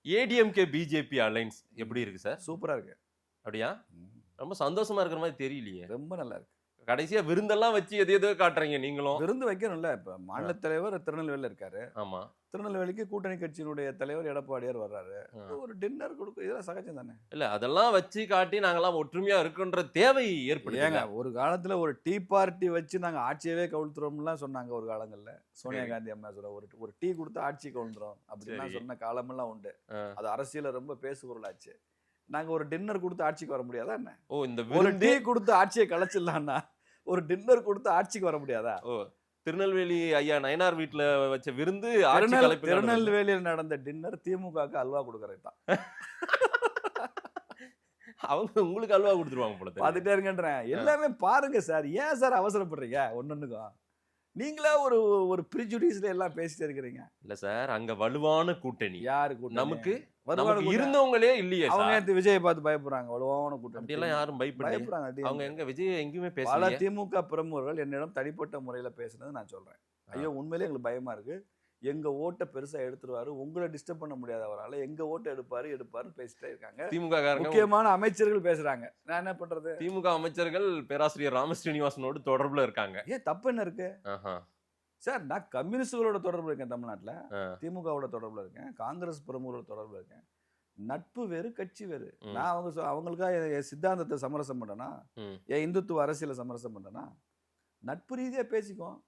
ADMK BJP alliance எப்படி இருக்கு sir? சூப்பரா இருக்கு. அப்படியா? ம். ரொம்ப சந்தோஷமா இருக்கிற மாதிரி தெரியலையே. ரொம்ப நல்லா இருக்கு. கடைசியா விருந்தெல்லாம் வச்சு எதையோ காட்டுறீங்க நீங்களும். விருந்து வைக்கணும்ல. இப்ப மாநில தலைவர் திருநெல்வேலியில் இருக்காரு. ஆமா. திருநெல்வேலிக்கு கூட்டணி கட்சியினுடைய தலைவர் எடப்பாடியார் வர்றாரு. ஒரு டின்னர் கொடுக்க இதெல்லாம் சகஜம் தானே. இல்ல அதெல்லாம் வச்சு காட்டி நாங்கெல்லாம் ஒற்றுமையா இருக்குன்ற தேவை ஏற்படுது. ஏங்க ஒரு காலத்துல ஒரு டீ பார்ட்டி வச்சு நாங்க ஆட்சியவே கவுழ்த்துறோம்லாம் சொன்னாங்க ஒரு காலங்கள்ல. சோனியா காந்தி அம்மா சொல்ற ஒரு டீ கொடுத்து ஆட்சி கவுழ்ந்துரும் அப்படின்லாம் சொன்ன காலமெல்லாம் உண்டு. அது அரசியல ரொம்ப பேசுபொருளாச்சு. நாங்க ஒரு டின்னர் கொடுத்து ஆட்சிக்கு வர முடியாதா என்ன? ஓ இந்த ஒரு டீ கொடுத்து ஆட்சியை கலைச்சிடலாம்னா ஒரு டின்னர் கொடுத்து ஆட்சிக்கு வர முடியாதா? ஓ திருநெல்வேலி ஐயா நயனார் வீட்டுல வச்ச விருந்து திருநெல்வேலியில் நடந்த டின்னர் திமுகவுக்கு அல்வா கொடுக்கறது தான். அவங்க உங்களுக்கு அல்வா கொடுத்துருவாங்க போல. பார்த்துட்டே இருங்கன்றேன். எல்லாமே பாருங்க சார். ஏன் சார் அவசரப்படுறீங்க ஒன்னொன்னுக்கும்? நீங்களே ஒரு ப்ரிஜுடிஸ்ல எல்லாம் பேசிட்டு இருக்கிறீங்க. இல்ல சார் அங்க வலுவான கூட்டணி. யாரு கூட்டணி? நமக்கு இருந்தவங்களே இல்லையே. அவங்க விஜயை பார்த்து பயப்படுறாங்க. வலுவான கூட்டணி அப்படி எல்லாம் யாரும் பயப்படுறாங்க. அவங்க எங்க விஜய் எங்கேயுமே பேசல. பல திமுக பிரமுகர்கள் என்னிடம் தனிப்பட்ட முறையில பேசுனது நான் சொல்றேன். ஐயோ உண்மையிலேயே எங்களுக்கு பயமா இருக்கு. எங்க ஓட்டை பெருசா எடுத்துருவாரு, உங்களை டிஸ்டர்ப் பண்ண முடியாத அவரால் எங்க ஓட்டை எடுப்பாருன்னு பேசிட்டே இருக்காங்க. திமுக முக்கியமான அமைச்சர்கள் பேசுறாங்க. நான் என்ன பண்றது? திமுக அமைச்சர்கள் பேராசிரியர் ராமஸ்ரீனிவாசனோடு தொடர்புல இருக்காங்க. ஏன் தப்பு என்ன இருக்கு சார்? நான் கம்யூனிஸ்டுகளோட தொடர்பு இருக்கேன் தமிழ்நாட்டுல. திமுகவோட தொடர்புல இருக்கேன், காங்கிரஸ் பிரமுகரோட தொடர்புல இருக்கேன். நட்பு வேறு கட்சி வேறு. நான் அவங்களுக்காக என் சித்தாந்தத்தை சமரசம் பண்ணனா, என் இந்துத்துவ அரசியலை சமரசம் பண்ணனா, நட்பு ரீதியா பேசிக்குவோம்.